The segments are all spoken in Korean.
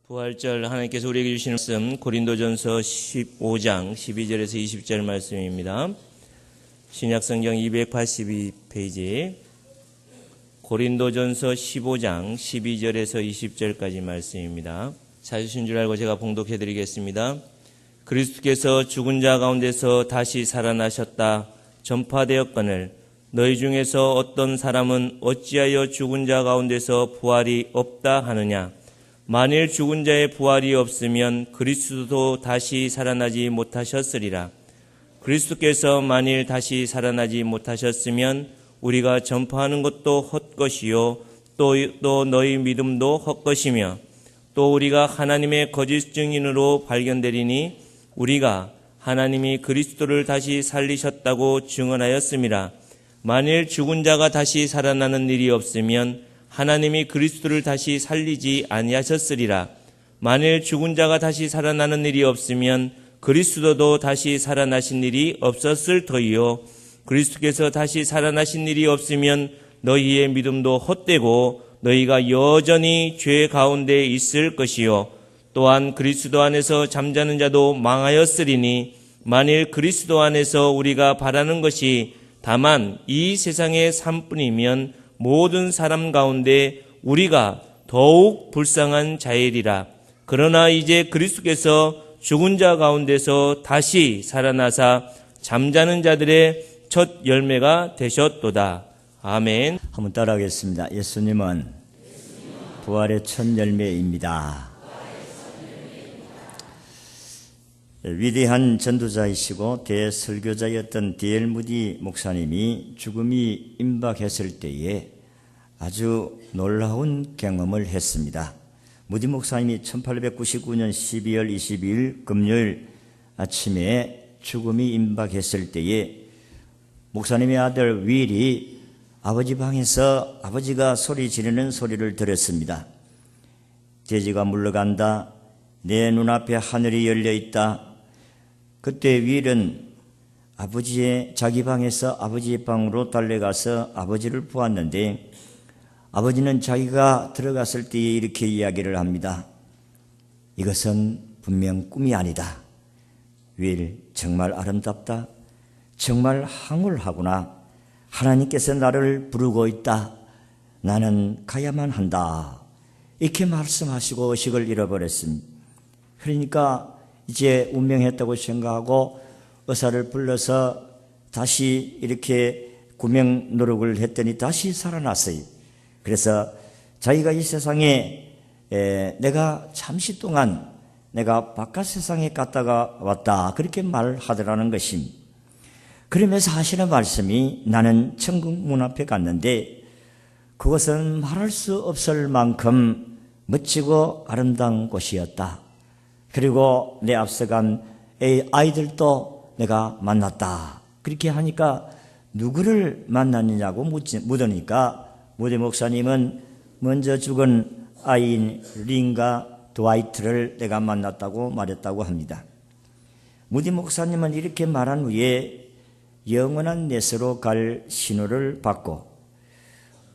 부활절 하나님께서 우리에게 주시는 말씀 고린도전서 15장 12절에서 20절 말씀입니다. 신약성경 282페이지 고린도전서 15장 12절에서 20절까지 말씀입니다. 찾으신 줄 알고 제가 봉독해 드리겠습니다. 그리스도께서 죽은 자 가운데서 다시 살아나셨다 전파되었거늘 너희 중에서 어떤 사람은 어찌하여 죽은 자 가운데서 부활이 없다 하느냐. 만일 죽은 자의 부활이 없으면 그리스도도 다시 살아나지 못하셨으리라. 그리스도께서 만일 다시 살아나지 못하셨으면 우리가 전파하는 것도 헛것이요 또 너희 믿음도 헛것이며 또 우리가 하나님의 거짓 증인으로 발견되리니 우리가 하나님이 그리스도를 다시 살리셨다고 증언하였음이라. 만일 죽은 자가 다시 살아나는 일이 없으면 하나님이 그리스도를 다시 살리지 아니하셨으리라. 만일 죽은 자가 다시 살아나는 일이 없으면 그리스도도 다시 살아나신 일이 없었을 터이요. 그리스도께서 다시 살아나신 일이 없으면 너희의 믿음도 헛되고 너희가 여전히 죄 가운데 있을 것이요. 또한 그리스도 안에서 잠자는 자도 망하였으리니 만일 그리스도 안에서 우리가 바라는 것이 다만 이 세상의 삶뿐이면 모든 사람 가운데 우리가 더욱 불쌍한 자이리라. 그러나 이제 그리스도께서 죽은 자 가운데서 다시 살아나사 잠자는 자들의 첫 열매가 되셨도다. 아멘. 한번 따라하겠습니다. 예수님은 부활의 첫 열매입니다. 위대한 전도자이시고 대설교자였던 D.L. 무디 목사님이 죽음이 임박했을 때에 아주 놀라운 경험을 했습니다. 무디 목사님이 1899년 12월 22일 금요일 아침에 죽음이 임박했을 때에 목사님의 아들 윌이 아버지 방에서 아버지가 소리 지르는 소리를 들었습니다. 돼지가 물러간다. 내 눈앞에 하늘이 열려있다. 그때 윌은 자기 방에서 아버지의 방으로 달려가서 아버지를 보았는데 아버지는 자기가 들어갔을 때에 이렇게 이야기를 합니다. 이것은 분명 꿈이 아니다. 윌, 정말 아름답다. 정말 황홀하구나. 하나님께서 나를 부르고 있다. 나는 가야만 한다. 이렇게 말씀하시고 의식을 잃어버렸습니다. 그러니까 이제 운명했다고 생각하고 의사를 불러서 다시 이렇게 구명 노력을 했더니 다시 살아났어요. 그래서 자기가 이 세상에 내가 잠시 동안 내가 바깥 세상에 갔다가 왔다 그렇게 말하더라는 것입니다. 그러면서 하시는 말씀이 나는 천국 문 앞에 갔는데 그것은 말할 수 없을 만큼 멋지고 아름다운 곳이었다. 그리고 내 앞서간 아이들도 내가 만났다. 그렇게 하니까 누구를 만났느냐고 묻으니까 무디 목사님은 먼저 죽은 아이인 린과 드와이트를 내가 만났다고 말했다고 합니다. 무디 목사님은 이렇게 말한 후에 영원한 넷으로 갈 신호를 받고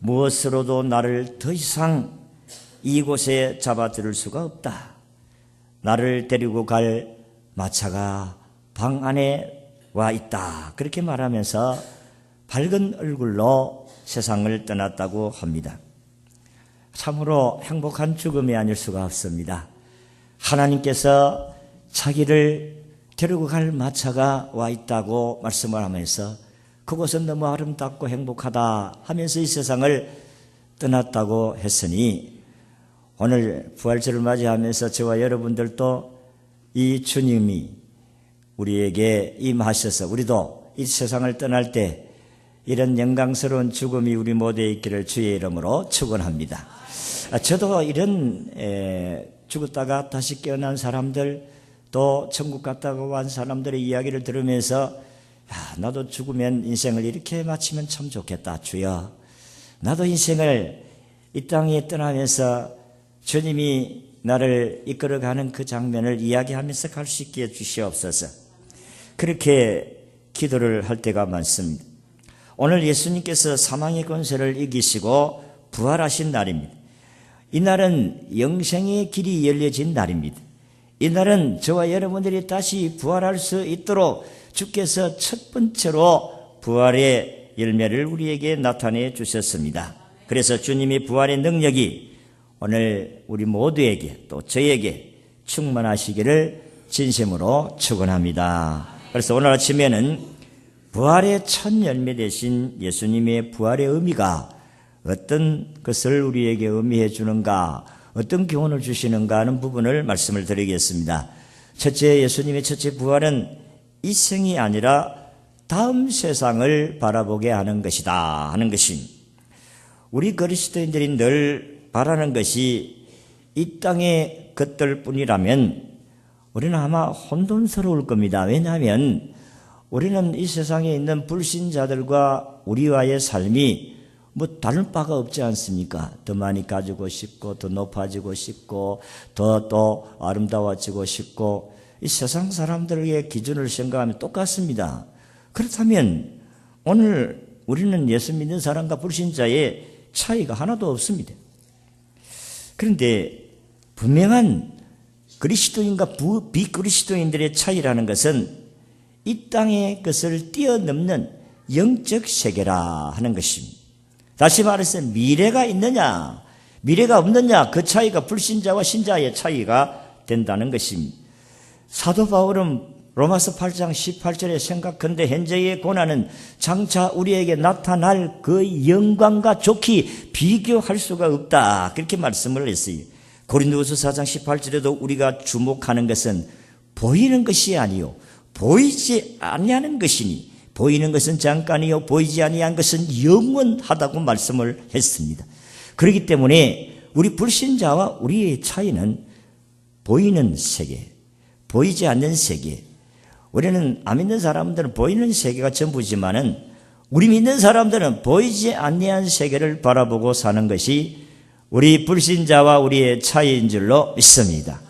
무엇으로도 나를 더 이상 이곳에 잡아들일 수가 없다. 나를 데리고 갈 마차가 방 안에 와 있다. 그렇게 말하면서 밝은 얼굴로 세상을 떠났다고 합니다. 참으로 행복한 죽음이 아닐 수가 없습니다. 하나님께서 자기를 데리고 갈 마차가 와 있다고 말씀을 하면서 그곳은 너무 아름답고 행복하다 하면서 이 세상을 떠났다고 했으니 오늘 부활절을 맞이하면서 저와 여러분들도 이 주님이 우리에게 임하셔서 우리도 이 세상을 떠날 때 이런 영광스러운 죽음이 우리 모두에 있기를 주의 이름으로 축원합니다. 저도 이런 죽었다가 다시 깨어난 사람들 또 천국 갔다가 온 사람들의 이야기를 들으면서 나도 죽으면 인생을 이렇게 마치면 참 좋겠다. 주여 나도 인생을 이 땅에 떠나면서 주님이 나를 이끌어가는 그 장면을 이야기하면서 갈 수 있게 해주시옵소서. 그렇게 기도를 할 때가 많습니다. 오늘 예수님께서 사망의 권세를 이기시고 부활하신 날입니다. 이날은 영생의 길이 열려진 날입니다. 이날은 저와 여러분들이 다시 부활할 수 있도록 주께서 첫 번째로 부활의 열매를 우리에게 나타내 주셨습니다. 그래서 주님의 부활의 능력이 오늘 우리 모두에게 또 저에게 충만하시기를 진심으로 축원합니다. 그래서 오늘 아침에는 부활의 첫 열매 되신 예수님의 부활의 의미가 어떤 것을 우리에게 의미해 주는가, 어떤 교훈을 주시는가 하는 부분을 말씀을 드리겠습니다. 첫째, 예수님의 첫째 부활은 이 생이 아니라 다음 세상을 바라보게 하는 것이다 하는 것입니다. 우리 그리스도인들이 늘 바라는 것이 이 땅의 것들 뿐이라면 우리는 아마 혼돈스러울 겁니다. 왜냐하면 우리는 이 세상에 있는 불신자들과 우리와의 삶이 뭐 다른 바가 없지 않습니까? 더 많이 가지고 싶고 더 높아지고 싶고 더 또 아름다워지고 싶고 이 세상 사람들의 기준을 생각하면 똑같습니다. 그렇다면 오늘 우리는 예수 믿는 사람과 불신자의 차이가 하나도 없습니다. 그런데 분명한 그리스도인과 비그리스도인들의 차이라는 것은 이 땅의 것을 뛰어넘는 영적 세계라 하는 것입니다. 다시 말해서 미래가 있느냐 미래가 없느냐, 그 차이가 불신자와 신자의 차이가 된다는 것입니다. 사도 바울은 로마서 8장 18절에 생각한데 현재의 고난은 장차 우리에게 나타날 그 영광과 좋게 비교할 수가 없다, 그렇게 말씀을 했어요. 고린도후서 4장 18절에도 우리가 주목하는 것은 보이는 것이 아니요 보이지 아니하는 것이니 보이는 것은 잠깐이요 보이지 아니한 것은 영원하다고 말씀을 했습니다. 그렇기 때문에 우리 불신자와 우리의 차이는 보이는 세계, 보이지 않는 세계. 우리는 안 믿는 사람들은 보이는 세계가 전부지만은 우리 믿는 사람들은 보이지 아니한 세계를 바라보고 사는 것이 우리 불신자와 우리의 차이인 줄로 믿습니다.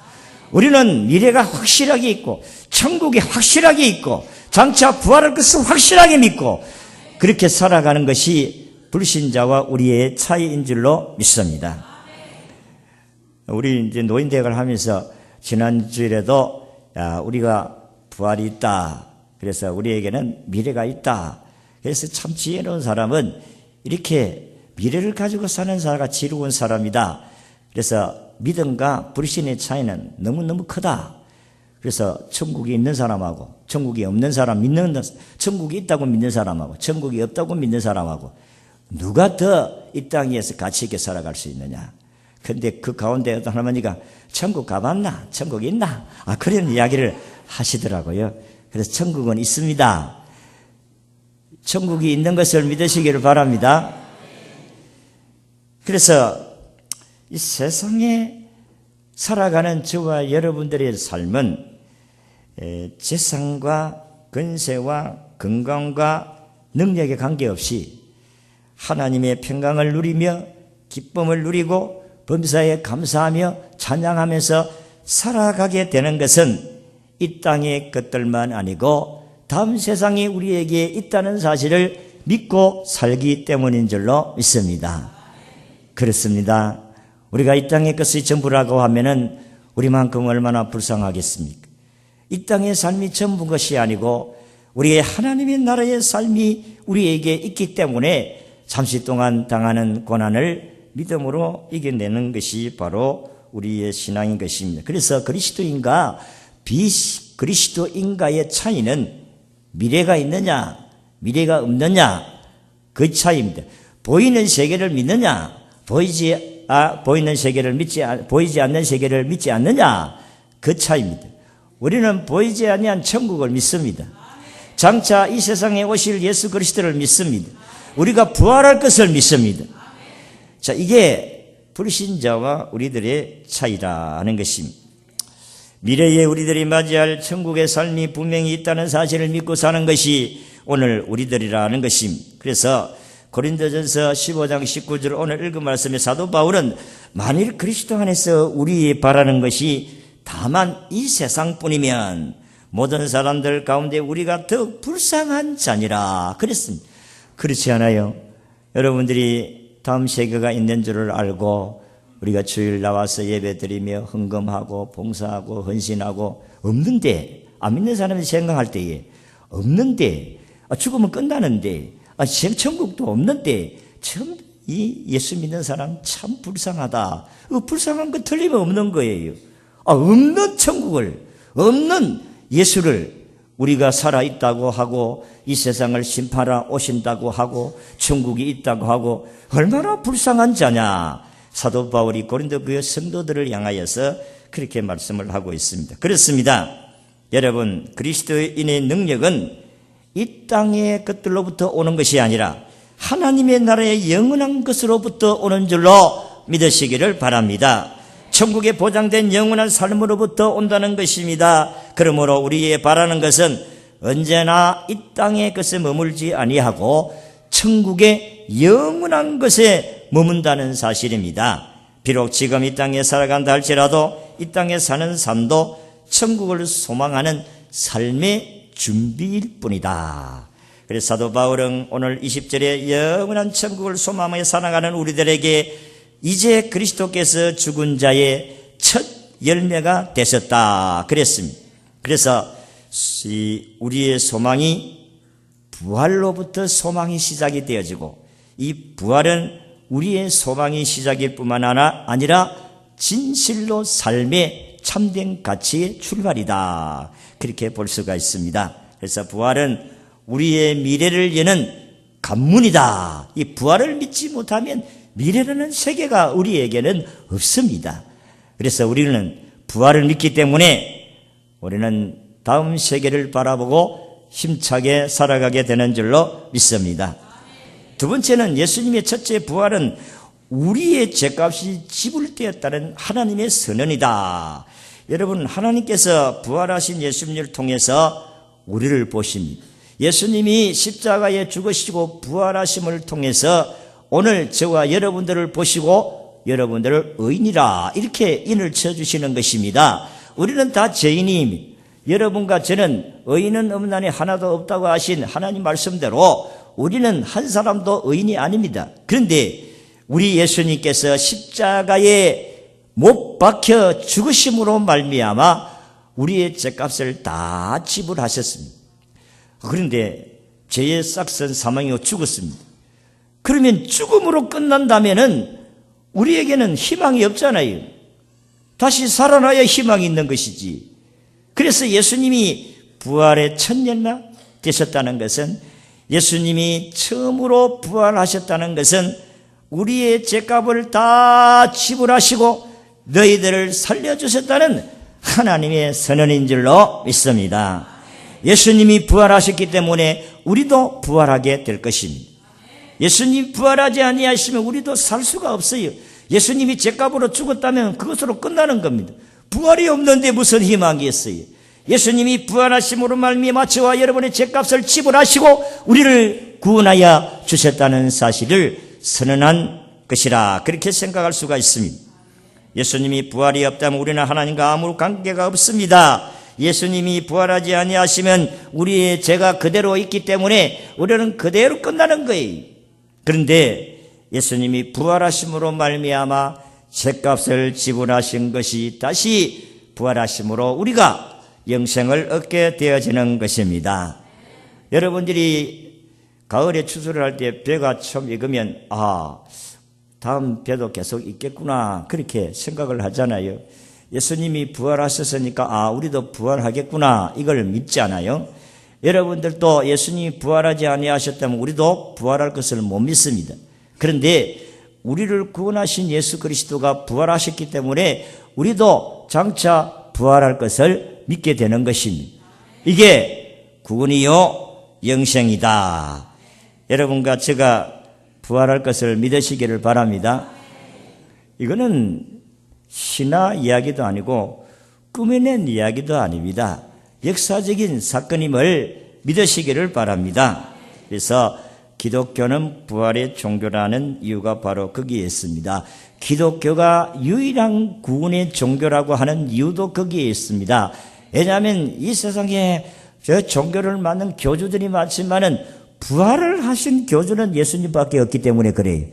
우리는 미래가 확실하게 있고 천국이 확실하게 있고 장차 부활할 것을 확실하게 믿고 그렇게 살아가는 것이 불신자와 우리의 차이인 줄로 믿습니다. 우리 이제 노인대학을 하면서 지난주에도 우리가 부활이 있다, 그래서 우리에게는 미래가 있다, 그래서 참 지혜로운 사람은 이렇게 미래를 가지고 사는 사람과 지혜로운 사람이다, 그래서 믿음과 불신의 차이는 너무너무 크다. 그래서 천국이 있는 사람하고 천국이 없는 사람, 천국이 있다고 믿는 사람하고 천국이 없다고 믿는 사람하고 누가 더 이 땅에서 가치 있게 살아갈 수 있느냐. 근데 그 가운데 어떤 할머니가 천국 가봤나? 천국이 있나? 그런 이야기를 하시더라고요. 그래서 천국은 있습니다. 천국이 있는 것을 믿으시기를 바랍니다. 그래서 이 세상에 살아가는 저와 여러분들의 삶은 재산과 권세와 건강과 능력에 관계없이 하나님의 평강을 누리며 기쁨을 누리고 범사에 감사하며 찬양하면서 살아가게 되는 것은 이 땅의 것들만 아니고 다음 세상이 우리에게 있다는 사실을 믿고 살기 때문인 줄로 믿습니다. 그렇습니다. 우리가 이 땅의 것이 전부라고 하면은 우리만큼 얼마나 불쌍하겠습니까? 이 땅의 삶이 전부 것이 아니고 우리의 하나님의 나라의 삶이 우리에게 있기 때문에 잠시 동안 당하는 고난을 믿음으로 이겨내는 것이 바로 우리의 신앙인 것입니다. 그래서 그리스도인과 비그리스도인과의 차이는 미래가 있느냐 미래가 없느냐 그 차이입니다. 보이는 세계를 믿느냐 보이는 세계를 보이지 않는 세계를 믿지 않느냐 그 차이입니다. 우리는 보이지 아니한 천국을 믿습니다. 장차 이 세상에 오실 예수 그리스도를 믿습니다. 우리가 부활할 것을 믿습니다. 자, 이게 불신자와 우리들의 차이라는 것입니다. 미래에 우리들이 맞이할 천국의 삶이 분명히 있다는 사실을 믿고 사는 것이 오늘 우리들이라는 것입니다. 그래서 고린도전서 15장 19절 오늘 읽은 말씀에 사도 바울은 만일 그리스도 안에서 우리 바라는 것이 다만 이 세상뿐이면 모든 사람들 가운데 우리가 더 불쌍한 자니라 그랬습니다. 그렇지 않아요? 여러분들이 다음 세계가 있는 줄을 알고 우리가 주일 나와서 예배드리며 헌금하고 봉사하고 헌신하고 없는데, 안 믿는 사람이 생각할 때에 없는데, 죽으면 끝나는데, 천국도 없는데 참 이 예수 믿는 사람 참 불쌍하다. 불쌍한 거 틀림없는 거예요. 없는 천국을, 없는 예수를 우리가 살아있다고 하고 이 세상을 심판하러 오신다고 하고 천국이 있다고 하고 얼마나 불쌍한 자냐. 사도 바울이 고린도 교회 성도들을 향하여서 그렇게 말씀을 하고 있습니다. 그렇습니다. 여러분, 그리스도인의 능력은 이 땅의 것들로부터 오는 것이 아니라 하나님의 나라의 영원한 것으로부터 오는 줄로 믿으시기를 바랍니다. 천국에 보장된 영원한 삶으로부터 온다는 것입니다. 그러므로 우리의 바라는 것은 언제나 이 땅의 것에 머물지 아니하고 천국의 영원한 것에 머문다는 사실입니다. 비록 지금 이 땅에 살아간다 할지라도 이 땅에 사는 삶도 천국을 소망하는 삶의 준비일 뿐이다. 그래서 사도 바울은 오늘 20절에 영원한 천국을 소망하며 살아가는 우리들에게 이제 그리스도께서 죽은 자의 첫 열매가 되셨다 그랬습니다. 그래서 우리의 소망이 부활로부터 소망이 시작이 되어지고 이 부활은 우리의 소망이 시작일 뿐만 아니라 진실로 삶의 참된 가치의 출발이다. 그렇게 볼 수가 있습니다. 그래서 부활은 우리의 미래를 여는 관문이다. 이 부활을 믿지 못하면 미래라는 세계가 우리에게는 없습니다. 그래서 우리는 부활을 믿기 때문에 우리는 다음 세계를 바라보고 힘차게 살아가게 되는 줄로 믿습니다. 두 번째는 예수님의 첫째 부활은 우리의 죄값이 지불되었다는 하나님의 선언이다. 여러분, 하나님께서 부활하신 예수님을 통해서 우리를 보십니다. 예수님이 십자가에 죽으시고 부활하심을 통해서 오늘 저와 여러분들을 보시고 여러분들을 의인이라 이렇게 인을 쳐주시는 것입니다. 우리는 다 죄인입니다. 여러분과 저는 의인은 없나니 하나도 없다고 하신 하나님 말씀대로 우리는 한 사람도 의인이 아닙니다. 그런데 우리 예수님께서 십자가에 못 박혀 죽으심으로 말미암아 우리의 죄값을 다 지불하셨습니다. 그런데 죄의 싹선 사망이요 죽었습니다. 그러면 죽음으로 끝난다면은 우리에게는 희망이 없잖아요. 다시 살아나야 희망이 있는 것이지. 그래서 예수님이 부활의 첫 열매 되셨다는 것은, 예수님이 처음으로 부활하셨다는 것은 우리의 죄값을 다 지불하시고 너희들을 살려주셨다는 하나님의 선언인 줄로 믿습니다. 예수님이 부활하셨기 때문에 우리도 부활하게 될 것입니다. 예수님이 부활하지 아니하시면 우리도 살 수가 없어요. 예수님이 죄값으로 죽었다면 그것으로 끝나는 겁니다. 부활이 없는데 무슨 희망이 있어요? 예수님이 부활하심으로 말미암아 저와 여러분의 죄값을 지불하시고 우리를 구원하여 주셨다는 사실을 선언한 것이라, 그렇게 생각할 수가 있습니다. 예수님이 부활이 없다면 우리는 하나님과 아무 관계가 없습니다. 예수님이 부활하지 아니하시면 우리의 죄가 그대로 있기 때문에 우리는 그대로 끝나는 거예요. 그런데 예수님이 부활하심으로 말미암아 죄값을 지불하신 것이 다시 부활하심으로 우리가 영생을 얻게 되어지는 것입니다. 여러분들이 가을에 추수를 할 때 배가 좀 익으면 다음 배도 계속 있겠구나 그렇게 생각을 하잖아요. 예수님이 부활하셨으니까 우리도 부활하겠구나 이걸 믿지 않아요? 여러분들도 예수님이 부활하지 아니하셨다면 우리도 부활할 것을 못 믿습니다. 그런데 우리를 구원하신 예수 그리스도가 부활하셨기 때문에 우리도 장차 부활할 것을 믿게 되는 것입니다. 이게 구원이요 영생이다. 여러분과 제가 부활할 것을 믿으시기를 바랍니다. 이거는 신화 이야기도 아니고 꾸며낸 이야기도 아닙니다. 역사적인 사건임을 믿으시기를 바랍니다. 그래서 기독교는 부활의 종교라는 이유가 바로 거기에 있습니다. 기독교가 유일한 구원의 종교라고 하는 이유도 거기에 있습니다. 왜냐하면 이 세상에 저 종교를 맡는 교주들이 많지만은 부활을 하신 교주는 예수님밖에 없기 때문에 그래요.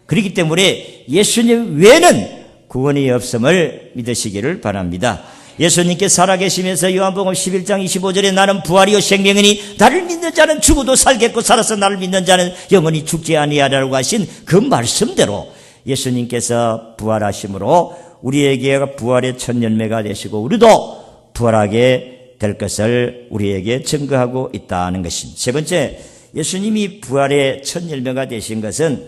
그렇기 때문에 예수님 외에는 구원이 없음을 믿으시기를 바랍니다. 예수님께 살아계시면서 요한복음 11장 25절에 나는 부활이요 생명이니 나를 믿는 자는 죽어도 살겠고 살아서 나를 믿는 자는 영원히 죽지 아니하리라고 하신 그 말씀대로 예수님께서 부활하심으로 우리에게 부활의 첫 열매가 되시고 우리도 부활하게 될 것을 우리에게 증거하고 있다는 것입니다. 세 번째, 예수님이 부활의 첫 열매가 되신 것은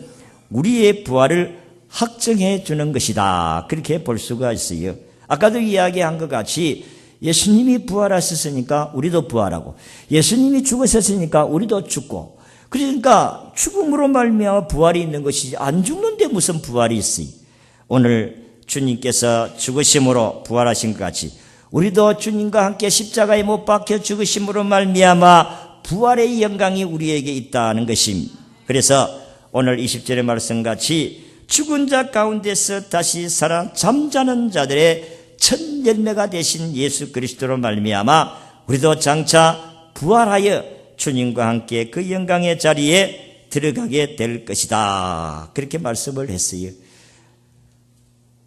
우리의 부활을 확정해 주는 것이다. 그렇게 볼 수가 있어요. 아까도 이야기한 것 같이 예수님이 부활하셨으니까 우리도 부활하고 예수님이 죽으셨으니까 우리도 죽고 그러니까 죽음으로 말미암아 부활이 있는 것이지 안 죽는데 무슨 부활이 있어요. 오늘 주님께서 죽으심으로 부활하신 것 같이 우리도 주님과 함께 십자가에 못 박혀 죽으심으로 말미암아 부활의 영광이 우리에게 있다는 것입니다. 그래서 오늘 20절의 말씀같이 죽은 자 가운데서 다시 살아 잠자는 자들의 첫 열매가 되신 예수 그리스도로 말미암아 우리도 장차 부활하여 주님과 함께 그 영광의 자리에 들어가게 될 것이다. 그렇게 말씀을 했어요.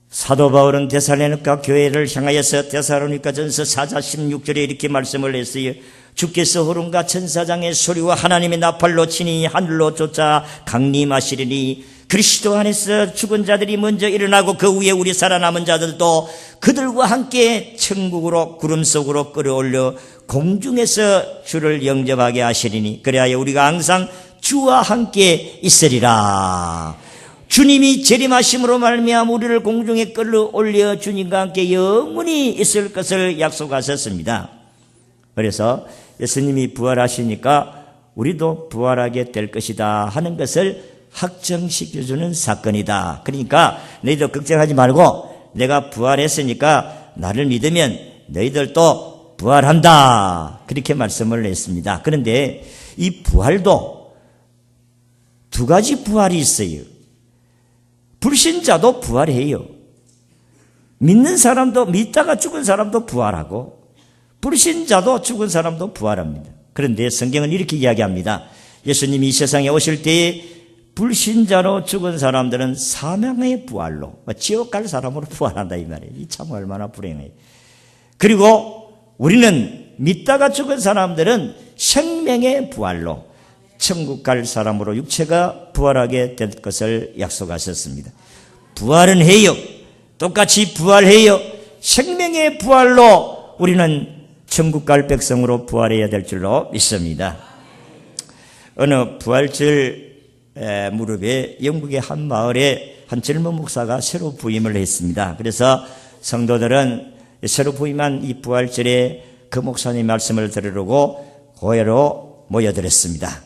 사도 바울은 데살로니가 교회를 향하여서 데살로니가전서 4장 16절에 이렇게 말씀을 했어요. 주께서 호름과 천사장의 소리와 하나님의 나팔로 치니 하늘로 쫓아 강림하시리니 그리스도 안에서 죽은 자들이 먼저 일어나고 그 후에 우리 살아남은 자들도 그들과 함께 천국으로 구름 속으로 끌어올려 공중에서 주를 영접하게 하시리니 그래야 우리가 항상 주와 함께 있으리라. 주님이 재림하심으로 말미암아 우리를 공중에 끌어올려 주님과 함께 영원히 있을 것을 약속하셨습니다. 그래서 예수님이 부활하시니까 우리도 부활하게 될 것이다 하는 것을 확정시켜주는 사건이다. 그러니까 너희들 걱정하지 말고 내가 부활했으니까 나를 믿으면 너희들도 부활한다. 그렇게 말씀을 했습니다. 그런데 이 부활도 두 가지 부활이 있어요. 불신자도 부활해요. 믿는 사람도 믿다가 죽은 사람도 부활하고 불신자도 죽은 사람도 부활합니다. 그런데 성경은 이렇게 이야기합니다. 예수님이 이 세상에 오실 때에 불신자로 죽은 사람들은 사망의 부활로 지옥 갈 사람으로 부활한다 이 말이에요. 이 참 얼마나 불행해요. 그리고 우리는 믿다가 죽은 사람들은 생명의 부활로 천국 갈 사람으로 육체가 부활하게 될 것을 약속하셨습니다. 부활은 해요. 똑같이 부활해요. 생명의 부활로 우리는 천국 갈 백성으로 부활해야 될 줄로 믿습니다. 어느 부활절 무렵에 영국의 한 마을에 한 젊은 목사가 새로 부임을 했습니다. 그래서 성도들은 새로 부임한 이 부활절에 그 목사님 말씀을 들으려고 교회로 모여들었습니다.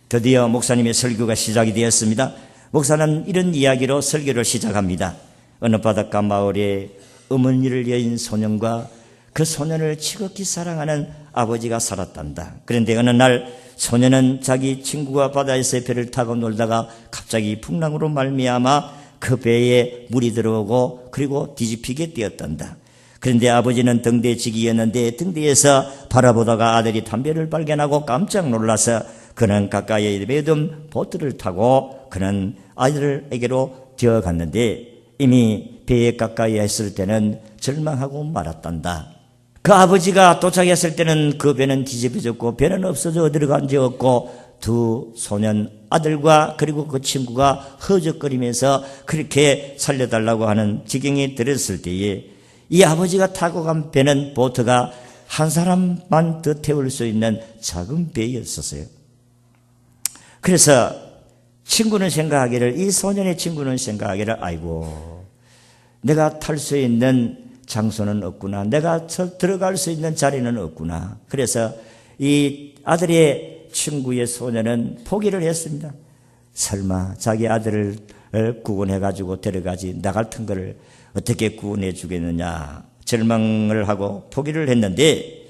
드디어 목사님의 설교가 시작이 되었습니다. 목사는 이런 이야기로 설교를 시작합니다. 어느 바닷가 마을에 어머니를 여인 소년과 그 소년을 지극히 사랑하는 아버지가 살았단다. 그런데 어느 날 소년은 자기 친구가 바다에서 배를 타고 놀다가 갑자기 풍랑으로 말미암아 그 배에 물이 들어오고 그리고 뒤집히게 되었단다. 그런데 아버지는 등대지기였는데 등대에서 바라보다가 아들이 담배를 발견하고 깜짝 놀라서 그는 가까이에 매던 보트를 타고 그는 아들에게로 뛰어갔는데 이미 배에 가까이 했을 때는 절망하고 말았단다. 그 아버지가 도착했을 때는 그 배는 뒤집어졌고 배는 없어져 어디로 간지 없고 두 소년 아들과 그리고 그 친구가 허적거리면서 그렇게 살려달라고 하는 지경에 들었을 때에 이 아버지가 타고 간 배는 보트가 한 사람만 더 태울 수 있는 작은 배였었어요. 그래서 친구는 생각하기를 이 소년의 친구는 생각하기를 아이고 내가 탈 수 있는 장소는 없구나. 내가 들어갈 수 있는 자리는 없구나. 그래서 이 아들의 친구의 소년은 포기를 했습니다. 설마 자기 아들을 구원해가지고 데려가지 나 같은 거를 어떻게 구원해 주겠느냐 절망을 하고 포기를 했는데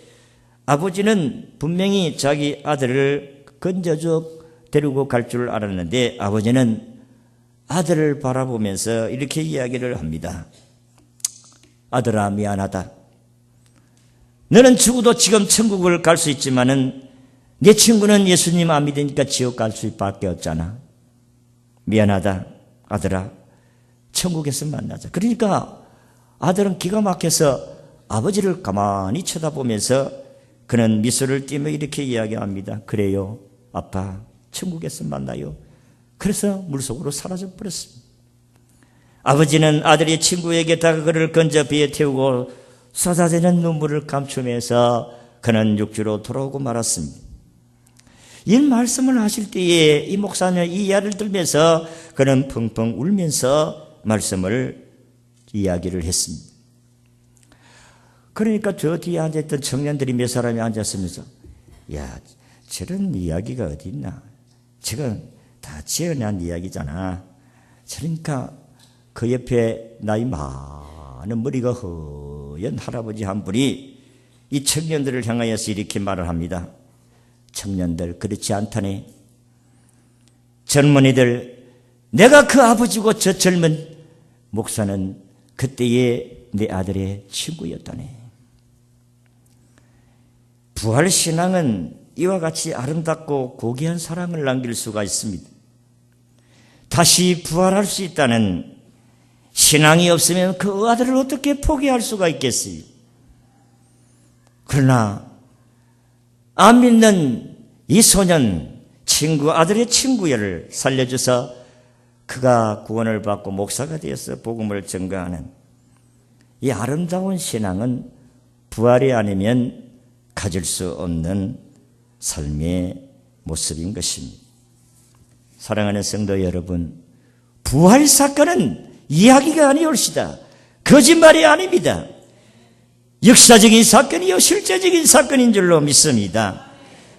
아버지는 분명히 자기 아들을 건져줘 데리고 갈 줄 알았는데 아버지는 아들을 바라보면서 이렇게 이야기를 합니다. 아들아 미안하다. 너는 죽어도 지금 천국을 갈 수 있지만은 내 친구는 예수님 안 믿으니까 지옥 갈 수밖에 없잖아. 미안하다 아들아. 천국에서 만나자. 그러니까 아들은 기가 막혀서 아버지를 가만히 쳐다보면서 그는 미소를 띠며 이렇게 이야기합니다. 그래요, 아빠, 천국에서 만나요. 그래서 물속으로 사라져 버렸습니다. 아버지는 아들의 친구에게 다가 그를 건져 배에 태우고 쏟아지는 눈물을 감추면서 그는 육지로 돌아오고 말았습니다. 이 말씀을 하실 때에 이 목사는 이 이야기를 들면서 그는 펑펑 울면서 말씀을 이야기를 했습니다. 그러니까 저 뒤에 앉아있던 청년들이 몇 사람이 앉았으면서 야, 저런 이야기가 어디 있나? 저건 다 지어낸 이야기잖아. 그러니까 그 옆에 나이 많은 머리가 허연 할아버지 한 분이 이 청년들을 향하여서 이렇게 말을 합니다. 청년들, 그렇지 않다네. 젊은이들, 내가 그 아버지고 저 젊은 목사는 그때의 내 아들의 친구였다네. 부활신앙은 이와 같이 아름답고 고귀한 사랑을 남길 수가 있습니다. 다시 부활할 수 있다는 신앙이 없으면 그 아들을 어떻게 포기할 수가 있겠어요? 그러나 안 믿는 이 소년 친구, 아들의 친구를 살려줘서 그가 구원을 받고 목사가 되어서 복음을 전가하는 이 아름다운 신앙은 부활이 아니면 가질 수 없는 삶의 모습인 것입니다. 사랑하는 성도 여러분, 부활 사건은 이야기가 아니올시다. 거짓말이 아닙니다. 역사적인 사건이요 실제적인 사건인 줄로 믿습니다.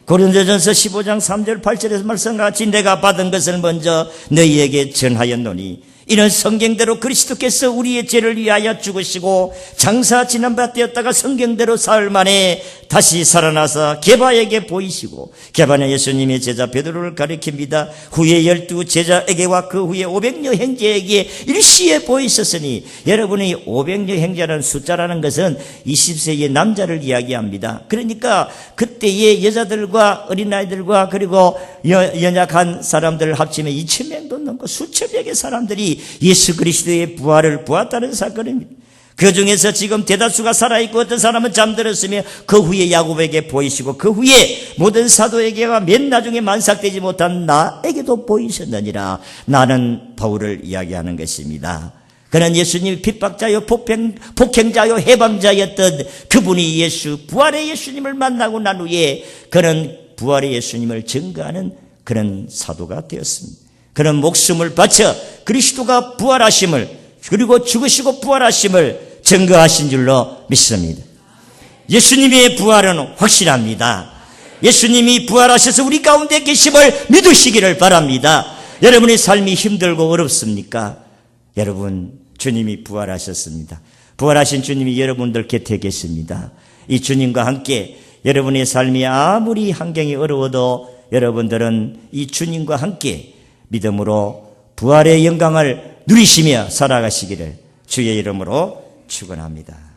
고린도전서 15장 3절 8절에서 말씀같이 내가 받은 것을 먼저 너희에게 전하였노니 이는 성경대로 그리스도께서 우리의 죄를 위하여 죽으시고 장사 지난 바 되었다가 성경대로 사흘 만에 다시 살아나서 게바에게 보이시고 게바는 예수님의 제자 베드로를 가리킵니다. 후에 12 제자에게와 그 후에 500여 형제에게 일시에 보이셨으니 여러분이 500여 형제라는 숫자라는 것은 20세의 남자를 이야기합니다. 그러니까 그때의 여자들과 어린아이들과 그리고 연약한 사람들을 합치면 2,000명도 넘고 수천 명의 사람들이 예수 그리스도의 부활을 보았다는 사건입니다. 그 중에서 지금 대다수가 살아있고 어떤 사람은 잠들었으며 그 후에 야곱에게 보이시고 그 후에 모든 사도에게와 맨 나중에 만삭되지 못한 나에게도 보이셨느니라. 나는 바울을 이야기하는 것입니다. 그는 예수님 핍박자요 폭행자요 해방자였던 그분이 예수 부활의 예수님을 만나고 난 후에 그는 부활의 예수님을 증거하는 그런 사도가 되었습니다. 그는 목숨을 바쳐 그리스도가 부활하심을 그리고 죽으시고 부활하심을 증거하신 줄로 믿습니다. 예수님의 부활은 확실합니다. 예수님이 부활하셔서 우리 가운데 계심을 믿으시기를 바랍니다. 여러분의 삶이 힘들고 어렵습니까? 여러분, 주님이 부활하셨습니다. 부활하신 주님이 여러분들 곁에 계십니다. 이 주님과 함께 여러분의 삶이 아무리 환경이 어려워도 여러분들은 이 주님과 함께 믿음으로 부활의 영광을 누리시며 살아가시기를 주의 이름으로 축원합니다.